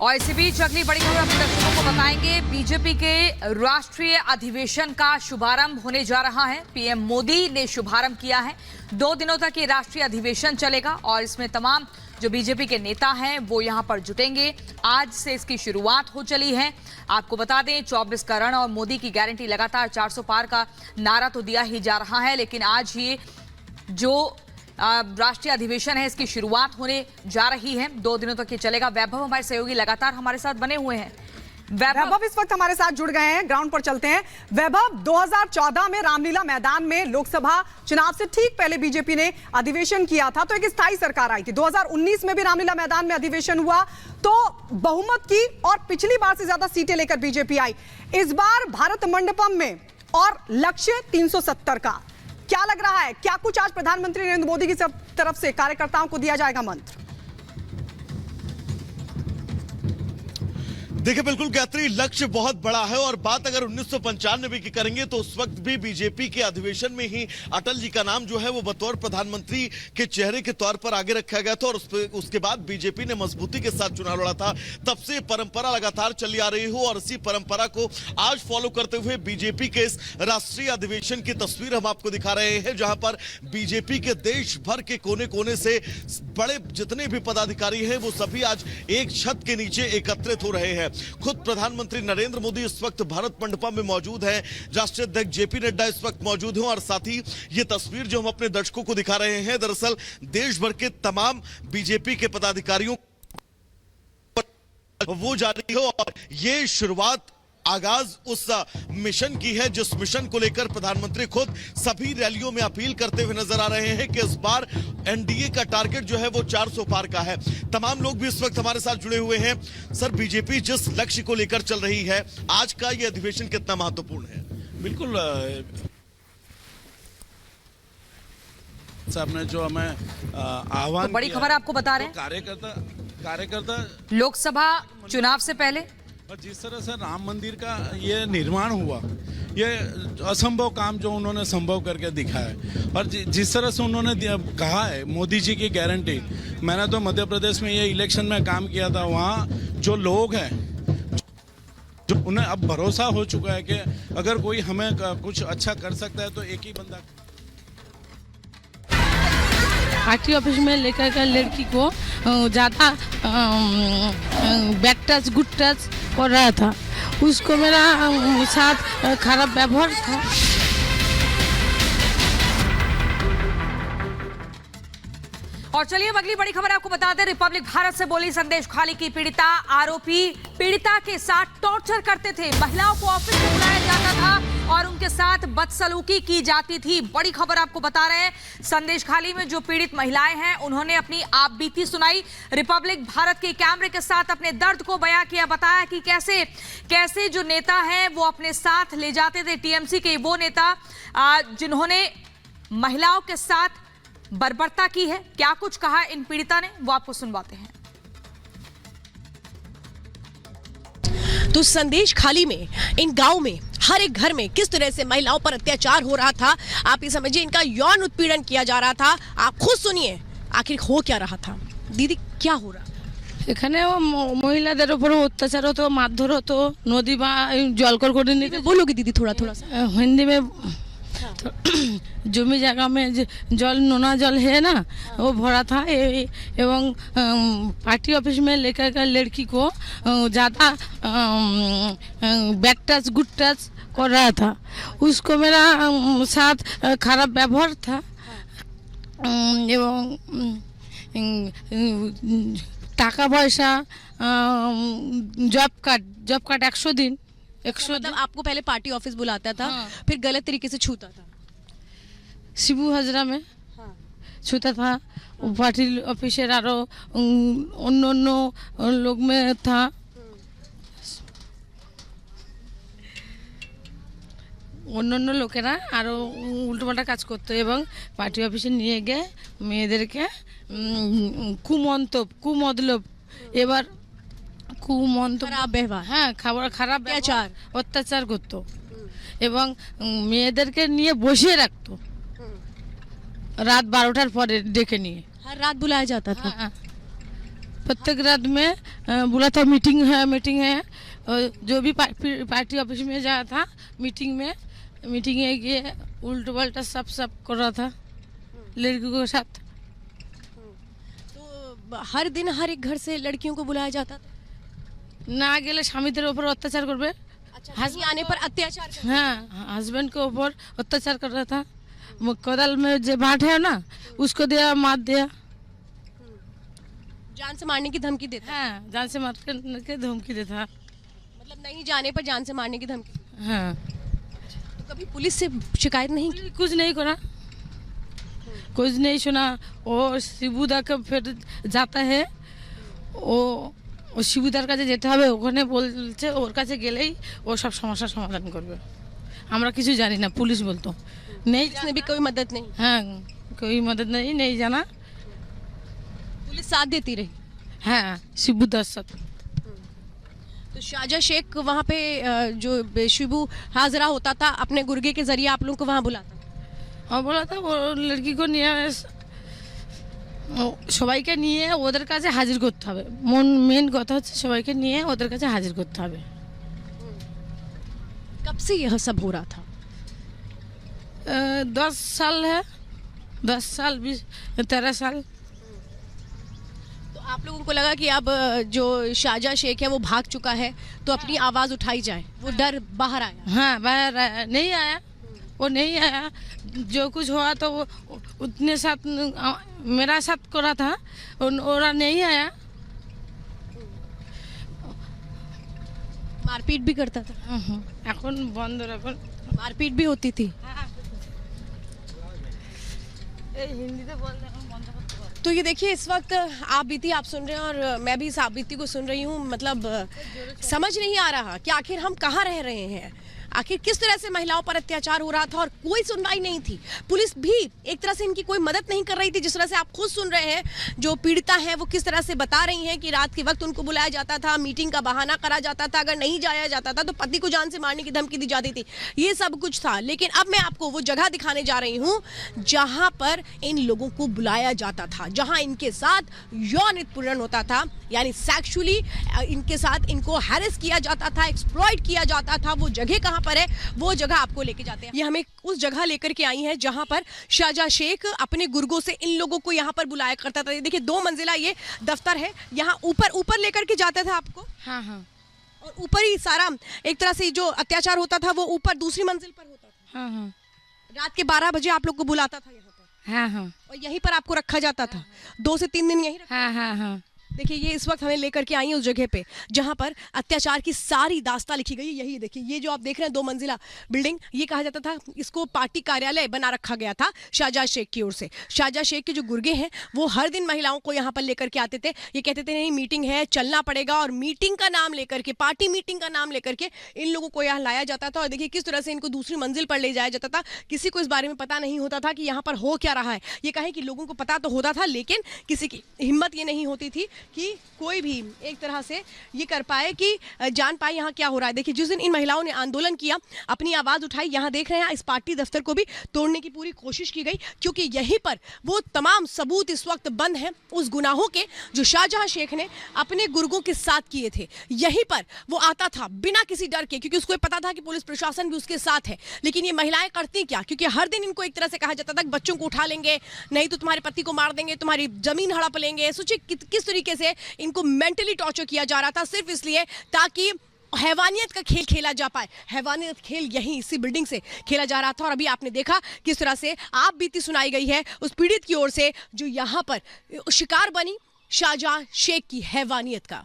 और इसी बीच अगली बड़ी खबर अपने दर्शकों को बताएंगे। बीजेपी के राष्ट्रीय अधिवेशन का शुभारंभ होने जा रहा है। पीएम मोदी ने शुभारंभ किया है। 2 दिनों तक ये राष्ट्रीय अधिवेशन चलेगा और इसमें तमाम जो बीजेपी के नेता हैं वो यहां पर जुटेंगे। आज से इसकी शुरुआत हो चली है। आपको बता दें 24 का रण और मोदी की गारंटी लगातार 400 पार का नारा तो दिया ही जा रहा है, लेकिन आज ये जो राष्ट्रीय अधिवेशन है इसकी शुरुआत होने जा रही है। 2 दिनों तक ये चलेगा। वैभव हमारे सहयोगी लगातार हमारे साथ बने हुए हैं। वैभव इस वक्त हमारे साथ जुड़ गए हैं, ग्राउंड पर चलते हैं। वैभव, 2014 में रामलीला मैदान में लोकसभा चुनाव से ठीक पहले बीजेपी ने अधिवेशन किया था तो एक स्थायी सरकार आई थी। 2019 में भी रामलीला मैदान में अधिवेशन हुआ तो बहुमत की और पिछली बार से ज्यादा सीटें लेकर बीजेपी आई। इस बार भारत मंडपम में और लक्ष्य 370 का। क्या लग रहा है, क्या कुछ आज प्रधानमंत्री नरेंद्र मोदी की तरफ से कार्यकर्ताओं को दिया जाएगा मंत्र? देखिए बिल्कुल गायत्री, लक्ष्य बहुत बड़ा है और बात अगर 1995 की करेंगे तो उस वक्त भी बीजेपी के अधिवेशन में ही अटल जी का नाम जो है वो बतौर प्रधानमंत्री के चेहरे के तौर पर आगे रखा गया था और उसके बाद बीजेपी ने मजबूती के साथ चुनाव लड़ा था। तब से परंपरा लगातार चली आ रही हो और इसी परंपरा को आज फॉलो करते हुए बीजेपी के इस राष्ट्रीय अधिवेशन की तस्वीर हम आपको दिखा रहे हैं, जहां पर बीजेपी के देश भर के कोने कोने से बड़े जितने भी पदाधिकारी हैं वो सभी आज एक छत के नीचे एकत्रित हो रहे हैं। खुद प्रधानमंत्री नरेंद्र मोदी इस वक्त भारत मंडपम में मौजूद हैं, राष्ट्रीय अध्यक्ष जेपी नड्डा इस वक्त मौजूद हैं और साथ ही ये तस्वीर जो हम अपने दर्शकों को दिखा रहे हैं दरअसल देश भर के तमाम बीजेपी के पदाधिकारियों वो जारी हो और ये शुरुआत आगाज उस मिशन की है जिस मिशन को लेकर प्रधानमंत्री खुद सभी रैलियों में अपील करते हुए नजर आ रहे हैं कि इस बार एनडीए का टारगेट जो है वो 400 पार का है। तमाम लोग भी इस वक्त हमारे साथ जुड़े हुए हैं। सर, बीजेपी जिस लक्ष्य को लेकर चल रही है, आज का ये अधिवेशन कितना महत्वपूर्ण है? बिल्कुल साहब ने जो हमें आह्वान तो बड़ी खबर आपको बता रहे हैं, कार्यकर्ता लोकसभा चुनाव से पहले और जिस तरह से राम मंदिर का ये निर्माण हुआ, ये असंभव काम जो उन्होंने संभव करके दिखाया और जिस तरह से उन्होंने कहा है मोदी जी की गारंटी। मैंने तो मध्य प्रदेश में ये इलेक्शन में काम किया था, वहाँ जो लोग हैं जो उन्हें अब भरोसा हो चुका है कि अगर कोई हमें कुछ अच्छा कर सकता है तो एक ही बंदा। पार्टी ऑफिस में लेकर कर लड़की को ज़्यादा बैड टच गुड टच कर रहा था, उसको मेरा साथ खराब व्यवहार था। और चलिए अगली बड़ी खबर आपको बता दें। रिपब्लिक भारत से बोली संदेश खाली की पीड़िता। आरोपी पीड़िता के साथ टॉर्चर करते थे, महिलाओं को ऑफिस में बुलाया जाता था और उनके साथ बदसलूकी की जाती थी। बड़ी खबर आपको बता रहे हैं, संदेश खाली में जो पीड़ित महिलाएं हैं उन्होंने अपनी आप बीती सुनाई। रिपब्लिक भारत के कैमरे के साथ अपने दर्द को बयां किया, बताया कि कैसे कैसे जो नेता हैं वो अपने साथ ले जाते थे। टीएमसी के वो नेता जिन्होंने महिलाओं के साथ बर्बरता की है। क्या कुछ कहा इन पीड़िता ने, वो आपको सुनवाते हैं। तो संदेश खाली में इन गांव में हर एक घर में किस तरह से महिलाओं पर अत्याचार हो रहा था, आप ये समझिए, इनका यौन उत्पीड़न किया जा रहा था। आप खुद सुनिए आखिर हो क्या रहा था। दीदी, क्या हो रहा? এখানে মহিলাদের উপর অত্যাচার হতো, মারধর হতো, নদী বা জলকর করে নিতে। बोलोगे दीदी थोड़ा थोड़ा सा? हिंदी में तो जमी जगह में जल नोना जल है ना, वो भरा था एवं पार्टी ऑफिस में लेकर कर लड़की को ज़्यादा बैड टच गुड टच कर रहा था, उसको मेरा साथ खराब व्यवहार था एवं टाका पैसा जॉब कार्ड 100 दिन मतलब आपको पहले पार्टी ऑफिस बुलाता था, हाँ। फिर गलत तरीके से छूता था। शिबू हजरा में हाँ। छूता था, पार्टी ऑफिसर आरो अन्य लोग में था। অন্যান্য লোকেরা আরো উল্টোপাল্টা কাজ করতো এবং পার্টি অফিসে নিয়ে গিয়ে মেয়েদেরকে কুমতলব এবার খারাপ ব্যবহার, হ্যাঁ খারাপ অত্যাচার করতো এবং মেয়েদেরকে নিয়ে বসিয়ে রাখতো রাত 12টার পরে ডেকে নিয়ে। हर रात बुलाया जाता था। हाँ। प्रत्येक रात में बोला था मीटिंग है और जो भी पार्टी ऑफिस में जाया था मीटिंग है ये उल्टा पल्टा सब कर रहा था लड़कियों के साथ। तो हर दिन हर एक घर से लड़कियों को बुलाया जाता था? ना गेले स्वामीদের ऊपर अत्याचार करबे। अच्छा, नहीं आने पर अत्याचार करते? हाँ, हस्बैंड के ऊपर अत्याचार कर रहा था। कोदाल में जो बाट है ना उसको दिया, मार दिया। जान से मारने की धमकी देता? हाँ, जान से मार के धमकी देता। मतलब नहीं जाने पर जान से मारने की धमकी? हाँ। तो कभी पुलिस से शिकायत नहीं की? कुछ नहीं करा, कुछ नहीं सुना। वो शिबुदार का फिर जाता है, वो শিবুদার কাছে যেতে হবে, ওখানে বলছে ওর কাছে গেলেই ও সব সমস্যার সমাধান করবে। আমরা কিছু জানি না, পুলিশ বলতো नहीं, इसमें भी कोई मदद नहीं? हाँ, कोई मदद नहीं जाना। पुलिस साथ देती रही? हाँ, शिबुदार साथ। तो शाहजहाँ शेख वहाँ पे जो शिबू हाजरा होता था अपने गुर्गे के जरिए आप लोगों को वहाँ बुलाता? और बोला था वो लड़की को নিয়ে সবাইকে নিয়ে ওদের কাছে হাজির করতে হবে। মেন কথা হচ্ছে সবাইকে নিয়ে ওদের কাছে হাজির করতে হবে। कब से यह सब हो रहा था? 10 साल है, 10 साल 13 साल। तो आप लोगों को लगा कि अब जो शाहजहाँ शेख है वो भाग चुका है तो अपनी आवाज़ उठाई जाए, वो डर बाहर आया? हाँ, बाहर आया, नहीं आया, वो नहीं आया। जो कुछ हुआ तो वो उतने साथ मेरा साथ करा था, और नहीं आया। मारपीट भी करता था? এখন বন্ধ এখন। मारपीट भी होती थी? हिंदी बोल रहे हैं, बंद करते हैं। तो ये देखिए इस वक्त आप बीती आप सुन रहे हैं और मैं भी इस आप बीती को सुन रही हूँ। मतलब समझ नहीं आ रहा कि आखिर हम कहाँ रह रहे हैं, आखिर किस तरह से महिलाओं पर अत्याचार हो रहा था और कोई सुनवाई नहीं थी। पुलिस भी एक तरह से इनकी कोई मदद नहीं कर रही थी। जिस तरह से आप खुद सुन रहे हैं, जो पीड़िता हैं वो किस तरह से बता रही हैं कि रात के वक्त उनको बुलाया जाता था, मीटिंग का बहाना करा जाता था, अगर नहीं जाया जाता था तो पति को जान से मारने की धमकी दी जाती थी। ये सब कुछ था। लेकिन अब मैं आपको वो जगह दिखाने जा रही हूँ जहाँ पर इन लोगों को बुलाया जाता था, जहाँ इनके साथ यौन उत्पीड़न होता था, यानी सेक्सुअली इनके साथ इनको हैरेस किया जाता था, एक्सप्लॉइट किया जाता था। वो जगह कहाँ पर है, वो जगह आपको लेके जाते हैं। ये हमें उस जगह लेकर के आई हैं जहां पर शाहजहाँ शेख अपने गुर्गों से इन लोगों को यहां पर बुलाया करता था। ये देखिए 2 मंजिला ये दफ्तर है, यहां ऊपर लेकर के जाता था आपको। हाँ हाँ, और ऊपर ही सारा एक तरह से जो अत्याचार होता था वो ऊपर दूसरी मंजिल पर होता था। हाँ हाँ, रात के 12 बजे आप लोग को बुलाता था यहाँ पर? हाँ हाँ, और यहीं पर आपको रखा जाता था? 2 से 3 दिन यहीं रखा? हाँ हाँ हाँ। देखिए ये इस वक्त हमें लेकर के आई है उस जगह पे जहां पर अत्याचार की सारी दास्तां लिखी गई है। यही देखिए, ये जो आप देख रहे हैं 2 मंजिला बिल्डिंग, ये कहा जाता था, इसको पार्टी कार्यालय बना रखा गया था शाहजहाँ शेख की ओर से। शाहजहाँ शेख के जो गुर्गे हैं वो हर दिन महिलाओं को यहाँ पर लेकर के आते थे। ये कहते थे नहीं मीटिंग है, चलना पड़ेगा, और मीटिंग का नाम लेकर के, पार्टी मीटिंग का नाम लेकर के इन लोगों को यहाँ लाया जाता था। और देखिए किस तरह से इनको दूसरी मंजिल पर ले जाया जाता था। किसी को इस बारे में पता नहीं होता था कि यहाँ पर हो क्या रहा है। ये कहें कि लोगों को पता तो होता था, लेकिन किसी की हिम्मत ये नहीं होती थी कि कोई भी एक तरह से ये कर पाए कि जान पाए यहाँ क्या हो रहा है। देखिए जिस दिन इन महिलाओं ने आंदोलन किया, अपनी आवाज उठाई, यहाँ देख रहे हैं इस पार्टी दफ्तर को भी तोड़ने की पूरी कोशिश की गई, क्योंकि यहीं पर वो तमाम सबूत इस वक्त बंद हैं उस गुनाहों के जो शाहजहाँ शेख ने अपने गुर्गों के साथ किए थे। यहीं पर वो आता था बिना किसी डर के, क्योंकि उसको पता था कि पुलिस प्रशासन भी उसके साथ है। लेकिन ये महिलाएं करती क्या, क्योंकि हर दिन इनको एक तरह से कहा जाता था कि बच्चों को उठा लेंगे, नहीं तो तुम्हारे पति को मार देंगे, तुम्हारी जमीन हड़प लेंगे। सोचिए किस तरीके से इनको मेंटली टॉर्चर किया जा रहा था, सिर्फ इसलिए ताकि हैवानियत का खेल खेला जा पाए। हैवानियत खेल यहीं इसी बिल्डिंग से खेला जा रहा था। और अभी आपने देखा किस तरह से आप बीती सुनाई गई है उस पीड़ित की ओर से जो यहाँ पर शिकार बनी शाहजहाँ शेख की हैवानियत का।